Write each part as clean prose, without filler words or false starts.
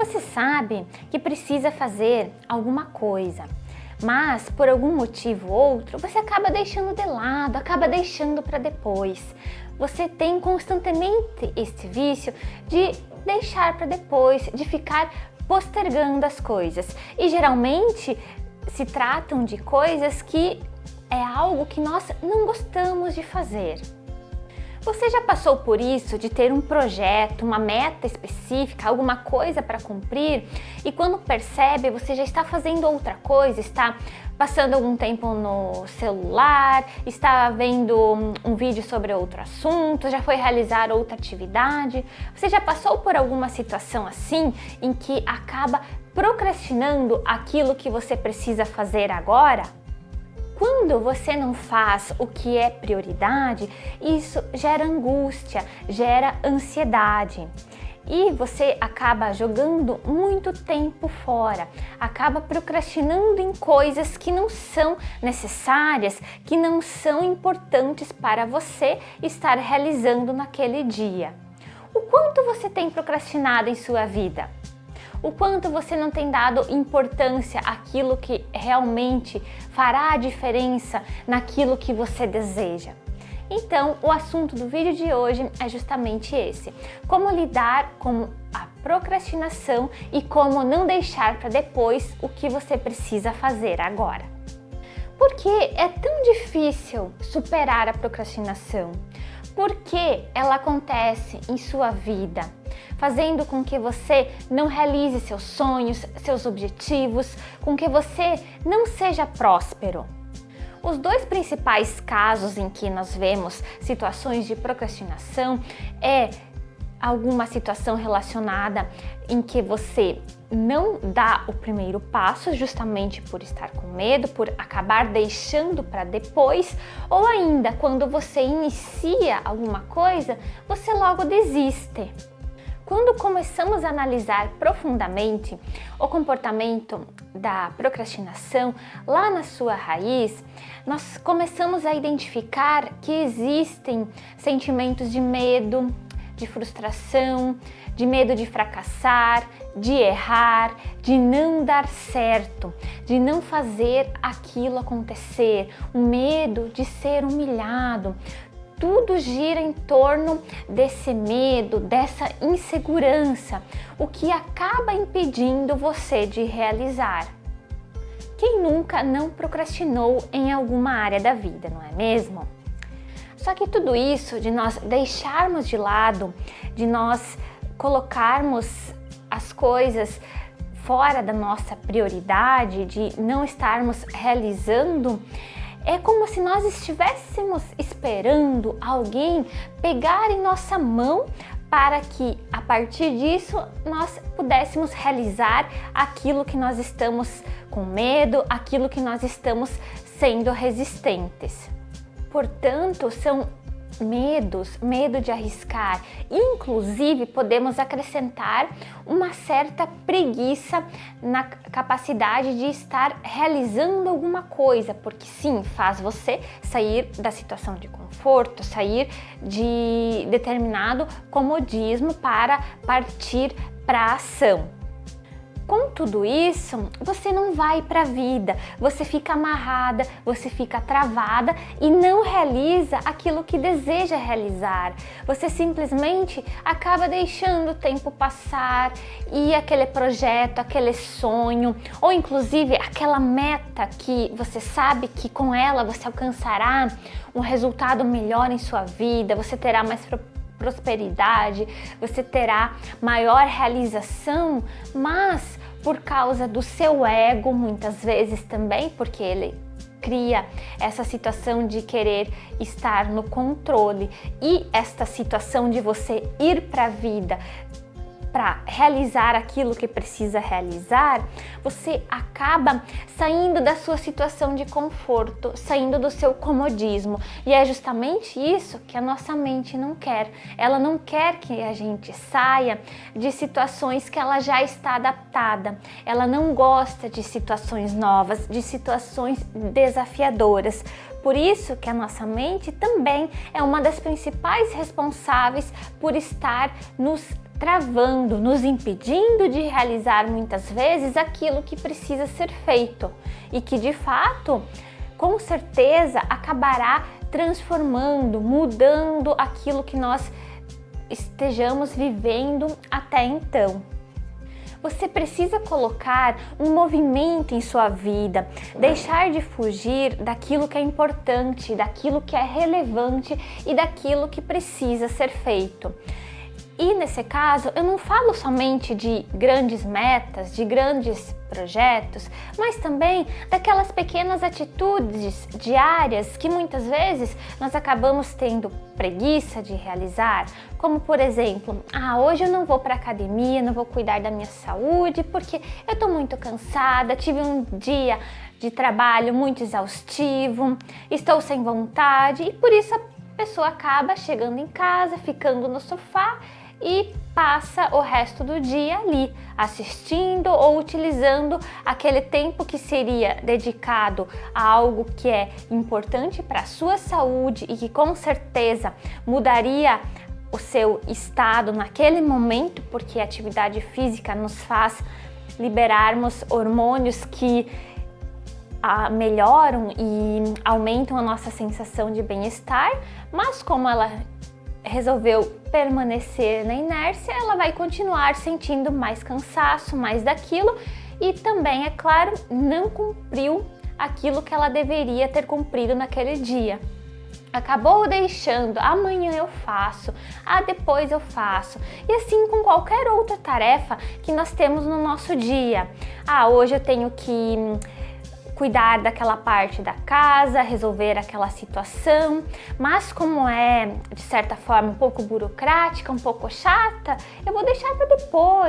Você sabe que precisa fazer alguma coisa, mas por algum motivo ou outro você acaba deixando de lado, acaba deixando para depois. Você tem constantemente esse vício de deixar para depois, de ficar postergando as coisas. E geralmente se tratam de coisas que é algo que nós não gostamos de fazer. Você já passou por isso, de ter um projeto, uma meta específica, alguma coisa para cumprir e quando percebe você já está fazendo outra coisa, está passando algum tempo no celular, está vendo um vídeo sobre outro assunto, já foi realizar outra atividade? Você já passou por alguma situação assim em que acaba procrastinando aquilo que você precisa fazer agora? Quando você não faz o que é prioridade, isso gera angústia, gera ansiedade. E você acaba jogando muito tempo fora, acaba procrastinando em coisas que não são necessárias, que não são importantes para você estar realizando naquele dia. O quanto você tem procrastinado em sua vida? O quanto você não tem dado importância àquilo que realmente fará a diferença naquilo que você deseja? Então, o assunto do vídeo de hoje é justamente esse: como lidar com a procrastinação e como não deixar para depois o que você precisa fazer agora. Por que é tão difícil superar a procrastinação? Por que ela acontece em sua vida, fazendo com que você não realize seus sonhos, seus objetivos, com que você não seja próspero? Os dois principais casos em que nós vemos situações de procrastinação é alguma situação relacionada em que você não dá o primeiro passo justamente por estar com medo, por acabar deixando para depois, ou ainda quando você inicia alguma coisa, você logo desiste. Quando começamos a analisar profundamente o comportamento da procrastinação lá na sua raiz, nós começamos a identificar que existem sentimentos de medo, de frustração, de medo de fracassar, de errar, de não dar certo, de não fazer aquilo acontecer, o medo de ser humilhado. Tudo gira em torno desse medo, dessa insegurança, o que acaba impedindo você de realizar. Quem nunca não procrastinou em alguma área da vida, não é mesmo? Só que tudo isso de nós deixarmos de lado, de nós colocarmos as coisas fora da nossa prioridade, de não estarmos realizando, é como se nós estivéssemos esperando alguém pegar em nossa mão para que, a partir disso, nós pudéssemos realizar aquilo que nós estamos com medo, aquilo que nós estamos sendo resistentes. Portanto, são medo de arriscar. Inclusive, podemos acrescentar uma certa preguiça na capacidade de estar realizando alguma coisa, porque sim, faz você sair da situação de conforto, sair de determinado comodismo para partir para a ação. Com tudo isso, você não vai para a vida, você fica amarrada, você fica travada e não realiza aquilo que deseja realizar. Você simplesmente acaba deixando o tempo passar e aquele projeto, aquele sonho, ou inclusive aquela meta que você sabe que com ela você alcançará um resultado melhor em sua vida, você terá mais prosperidade, você terá maior realização, mas por causa do seu ego, muitas vezes também, porque ele cria essa situação de querer estar no controle e esta situação de você ir para a vida para realizar aquilo que precisa realizar, você acaba saindo da sua situação de conforto, saindo do seu comodismo. E é justamente isso que a nossa mente não quer. Ela não quer que a gente saia de situações que ela já está adaptada. Ela não gosta de situações novas, de situações desafiadoras. Por isso que a nossa mente também é uma das principais responsáveis por estar nos travando, nos impedindo de realizar muitas vezes aquilo que precisa ser feito e que de fato, com certeza, acabará transformando, mudando aquilo que nós estejamos vivendo até então. Você precisa colocar um movimento em sua vida, deixar de fugir daquilo que é importante, daquilo que é relevante e daquilo que precisa ser feito. E nesse caso, eu não falo somente de grandes metas, de grandes projetos, mas também daquelas pequenas atitudes diárias que muitas vezes nós acabamos tendo preguiça de realizar, como por exemplo, hoje eu não vou para academia, não vou cuidar da minha saúde porque eu estou muito cansada, tive um dia de trabalho muito exaustivo, estou sem vontade e por isso a pessoa acaba chegando em casa, ficando no sofá e passa o resto do dia ali, assistindo ou utilizando aquele tempo que seria dedicado a algo que é importante para a sua saúde e que com certeza mudaria o seu estado naquele momento, porque a atividade física nos faz liberarmos hormônios que melhoram e aumentam a nossa sensação de bem-estar, mas como ela resolveu permanecer na inércia, ela vai continuar sentindo mais cansaço, mais daquilo e também, é claro, não cumpriu aquilo que ela deveria ter cumprido naquele dia. Acabou deixando, amanhã eu faço, depois eu faço. E assim com qualquer outra tarefa que nós temos no nosso dia. Hoje eu tenho que cuidar daquela parte da casa, resolver aquela situação, mas como é de certa forma um pouco burocrática, um pouco chata, eu vou deixar para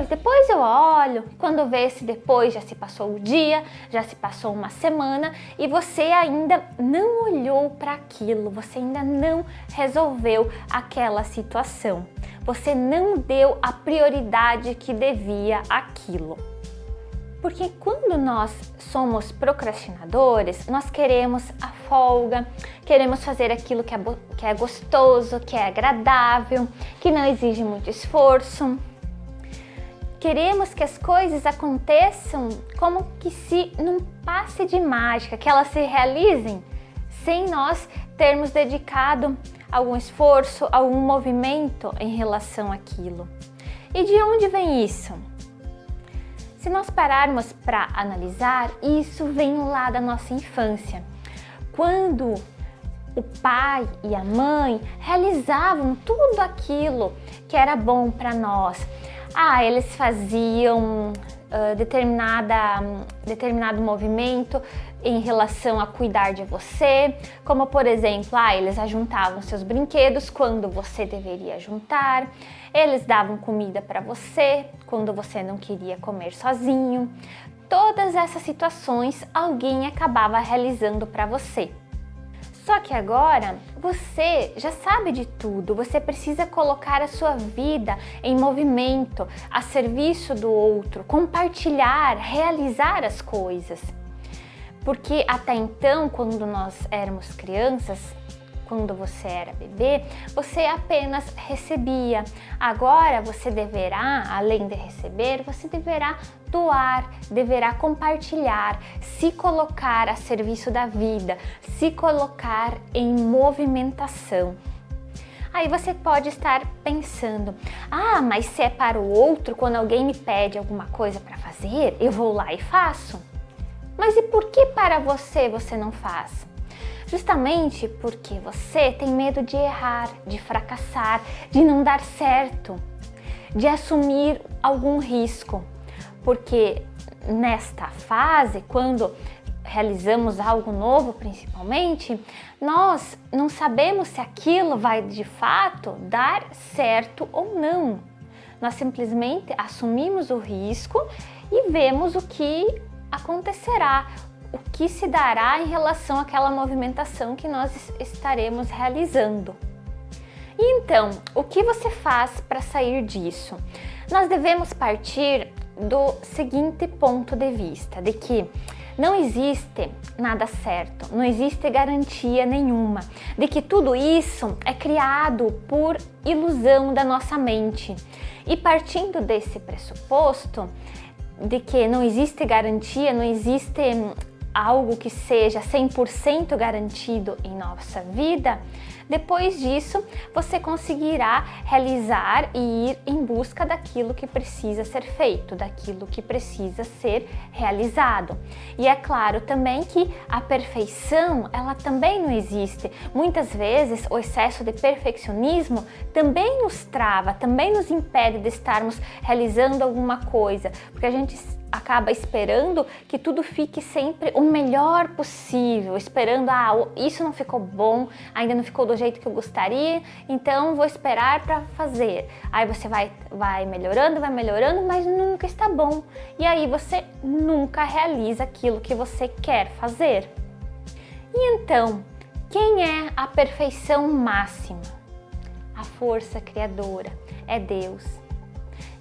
depois eu olho, quando vê se depois já se passou o dia, já se passou uma semana e você ainda não olhou para aquilo, você ainda não resolveu aquela situação, você não deu a prioridade que devia àquilo. Porque quando nós somos procrastinadores, nós queremos a folga, queremos fazer aquilo que é gostoso, que é agradável, que não exige muito esforço. Queremos que as coisas aconteçam como que se num passe de mágica, que elas se realizem sem nós termos dedicado algum esforço, algum movimento em relação àquilo. E de onde vem isso? Se nós pararmos para analisar, isso vem lá da nossa infância, quando o pai e a mãe realizavam tudo aquilo que era bom para nós. Eles faziam determinado movimento em relação a cuidar de você, como por exemplo, eles ajuntavam seus brinquedos quando você deveria juntar, eles davam comida para você quando você não queria comer sozinho. Todas essas situações alguém acabava realizando para você. Só que agora você já sabe de tudo, você precisa colocar a sua vida em movimento, a serviço do outro, compartilhar, realizar as coisas. Porque até então, quando nós éramos crianças, quando você era bebê, você apenas recebia. Agora você deverá, além de receber, você deverá doar, deverá compartilhar, se colocar a serviço da vida, se colocar em movimentação. Aí você pode estar pensando, mas se é para o outro, quando alguém me pede alguma coisa para fazer, eu vou lá e faço. Mas e por que para você não faz? Justamente porque você tem medo de errar, de fracassar, de não dar certo, de assumir algum risco. Porque nesta fase, quando realizamos algo novo principalmente, nós não sabemos se aquilo vai de fato dar certo ou não. Nós simplesmente assumimos o risco e vemos o que acontecerá, o que se dará em relação àquela movimentação que nós estaremos realizando. E então, o que você faz para sair disso? Nós devemos partir do seguinte ponto de vista, de que Não existe nada certo, não existe garantia nenhuma de que tudo isso é criado por ilusão da nossa mente. E partindo desse pressuposto de que não existe garantia, não existe algo que seja 100% garantido em nossa vida, depois disso você conseguirá realizar e ir em busca daquilo que precisa ser feito, daquilo que precisa ser realizado. E é claro também que a perfeição, ela também não existe. Muitas vezes o excesso de perfeccionismo também nos trava, também nos impede de estarmos realizando alguma coisa, porque a gente acaba esperando que tudo fique sempre o melhor possível, esperando, isso não ficou bom, ainda não ficou do jeito que eu gostaria, então vou esperar para fazer. Aí você vai melhorando, mas nunca está bom. E aí você nunca realiza aquilo que você quer fazer. E então, quem é a perfeição máxima? A força criadora, é Deus.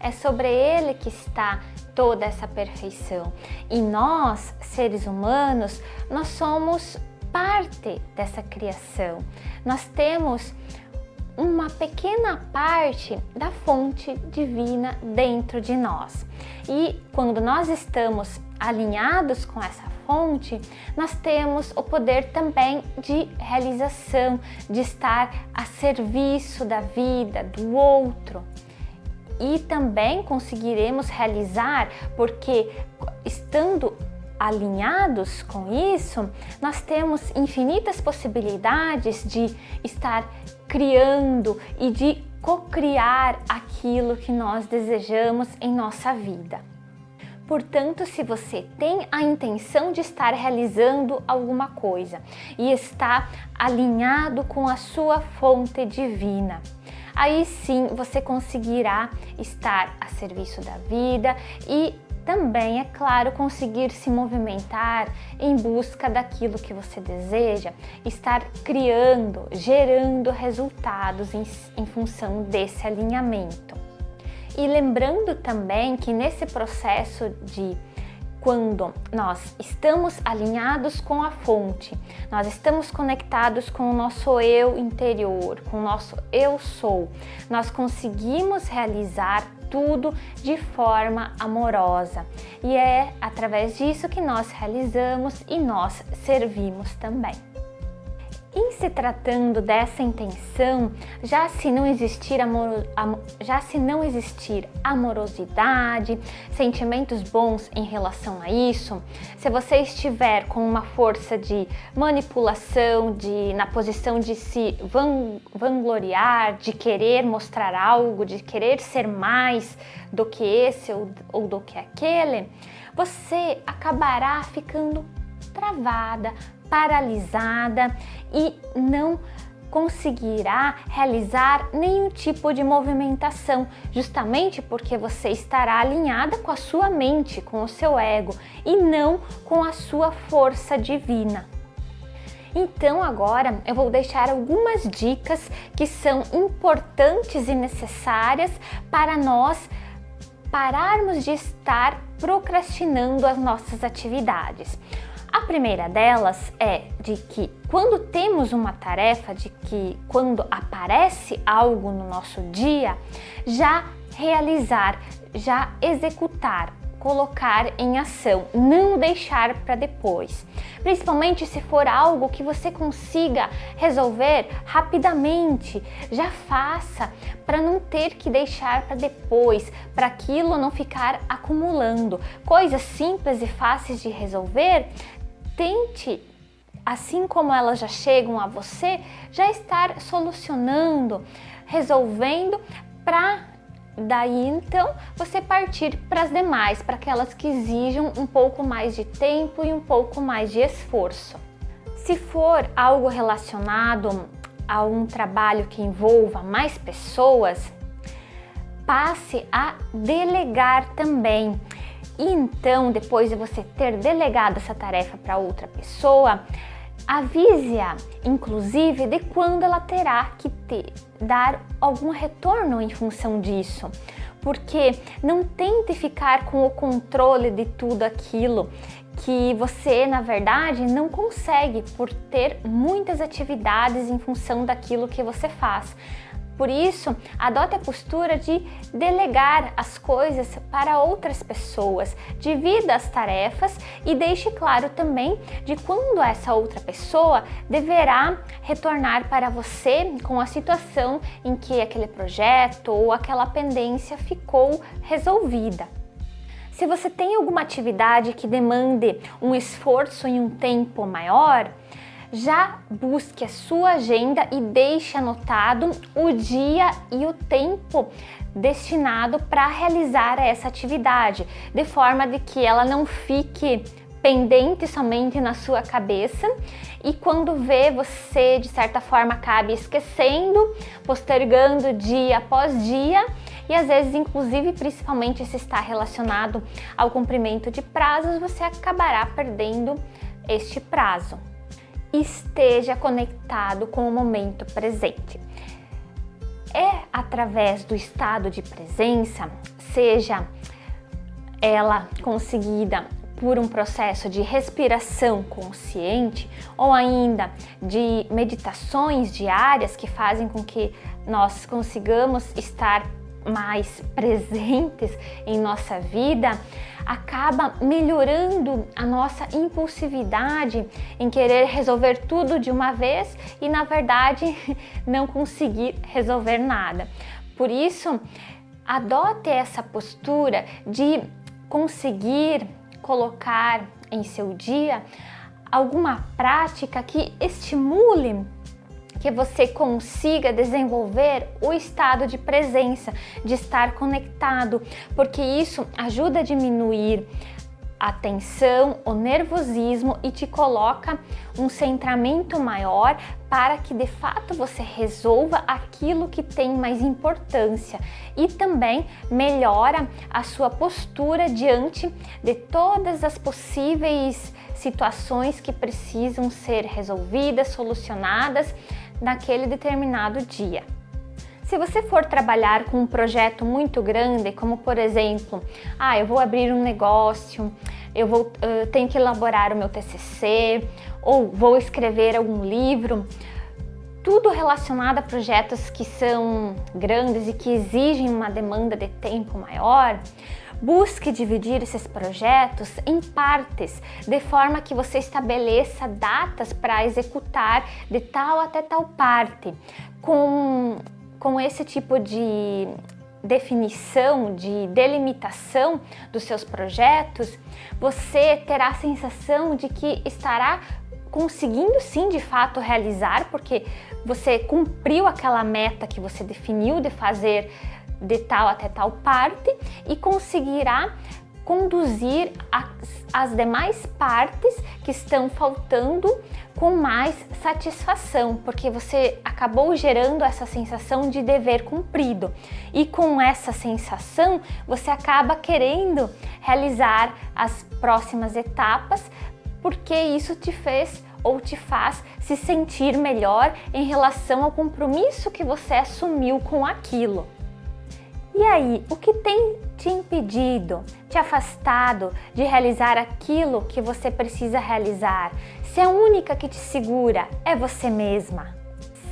É sobre Ele que está toda essa perfeição. E nós, seres humanos, nós somos parte dessa criação. Nós temos uma pequena parte da fonte divina dentro de nós. E quando nós estamos alinhados com essa fonte, nós temos o poder também de realização, de estar a serviço da vida, do outro. E também conseguiremos realizar, porque estando alinhados com isso, nós temos infinitas possibilidades de estar criando e de co-criar aquilo que nós desejamos em nossa vida. Portanto, se você tem a intenção de estar realizando alguma coisa e está alinhado com a sua fonte divina, aí sim você conseguirá estar a serviço da vida e também, é claro, conseguir se movimentar em busca daquilo que você deseja, estar criando, gerando resultados em função desse alinhamento. E lembrando também que nesse processo de quando nós estamos alinhados com a fonte, nós estamos conectados com o nosso eu interior, com o nosso eu sou, nós conseguimos realizar tudo de forma amorosa. E é através disso que nós realizamos e nós servimos também. Em se tratando dessa intenção, já se não existir amorosidade, sentimentos bons em relação a isso, se você estiver com uma força de manipulação, na posição de se vangloriar, de querer mostrar algo, de querer ser mais do que esse ou do que aquele, você acabará ficando travada, paralisada e não conseguirá realizar nenhum tipo de movimentação, justamente porque você estará alinhada com a sua mente, com o seu ego e não com a sua força divina. Então agora eu vou deixar algumas dicas que são importantes e necessárias para nós pararmos de estar procrastinando as nossas atividades. A primeira delas é de que quando temos uma tarefa, de que quando aparece algo no nosso dia, já realizar, já executar, colocar em ação, não deixar para depois. Principalmente se for algo que você consiga resolver rapidamente, já faça para não ter que deixar para depois, para aquilo não ficar acumulando. Coisas simples e fáceis de resolver, tente, assim como elas já chegam a você, já estar solucionando, resolvendo, para daí então você partir para as demais, para aquelas que exijam um pouco mais de tempo e um pouco mais de esforço. Se for algo relacionado a um trabalho que envolva mais pessoas, passe a delegar também. E então, depois de você ter delegado essa tarefa para outra pessoa, avise-a, inclusive, de quando ela terá que dar algum retorno em função disso. porque não tente ficar com o controle de tudo aquilo que você, na verdade, não consegue por ter muitas atividades em função daquilo que você faz. Por isso, adote a postura de delegar as coisas para outras pessoas, divida as tarefas e deixe claro também de quando essa outra pessoa deverá retornar para você com a situação em que aquele projeto ou aquela pendência ficou resolvida. Se você tem alguma atividade que demande um esforço em um tempo maior, já busque a sua agenda e deixe anotado o dia e o tempo destinado para realizar essa atividade, de forma de que ela não fique pendente somente na sua cabeça e quando vê você de certa forma acabe esquecendo, postergando dia após dia e às vezes inclusive principalmente se está relacionado ao cumprimento de prazos, você acabará perdendo este prazo. Esteja conectado com o momento presente. É através do estado de presença, seja ela conseguida por um processo de respiração consciente ou ainda de meditações diárias que fazem com que nós consigamos estar mais presentes em nossa vida, acaba melhorando a nossa impulsividade em querer resolver tudo de uma vez e na verdade não conseguir resolver nada. Por isso, adote essa postura de conseguir colocar em seu dia alguma prática que estimule que você consiga desenvolver o estado de presença, de estar conectado, porque isso ajuda a diminuir a tensão, o nervosismo e te coloca um centramento maior para que de fato você resolva aquilo que tem mais importância e também melhora a sua postura diante de todas as possíveis situações que precisam ser resolvidas, solucionadas naquele determinado dia. Se você for trabalhar com um projeto muito grande, como por exemplo, eu vou abrir um negócio, eu tenho que elaborar o meu TCC, ou vou escrever algum livro, tudo relacionado a projetos que são grandes e que exigem uma demanda de tempo maior, busque dividir esses projetos em partes, de forma que você estabeleça datas para executar de tal até tal parte. Com esse tipo de definição, de delimitação dos seus projetos, você terá a sensação de que estará conseguindo sim de fato realizar, porque você cumpriu aquela meta que você definiu de fazer de tal até tal parte e conseguirá conduzir as demais partes que estão faltando com mais satisfação, porque você acabou gerando essa sensação de dever cumprido e com essa sensação você acaba querendo realizar as próximas etapas, porque isso te fez ou te faz se sentir melhor em relação ao compromisso que você assumiu com aquilo. E aí, o que tem te impedido, te afastado de realizar aquilo que você precisa realizar? Se a única que te segura é você mesma.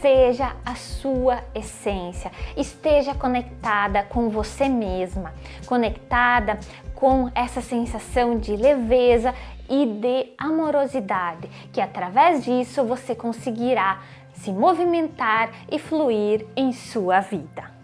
Seja a sua essência, esteja conectada com você mesma, conectada com essa sensação de leveza e de amorosidade, que através disso você conseguirá se movimentar e fluir em sua vida.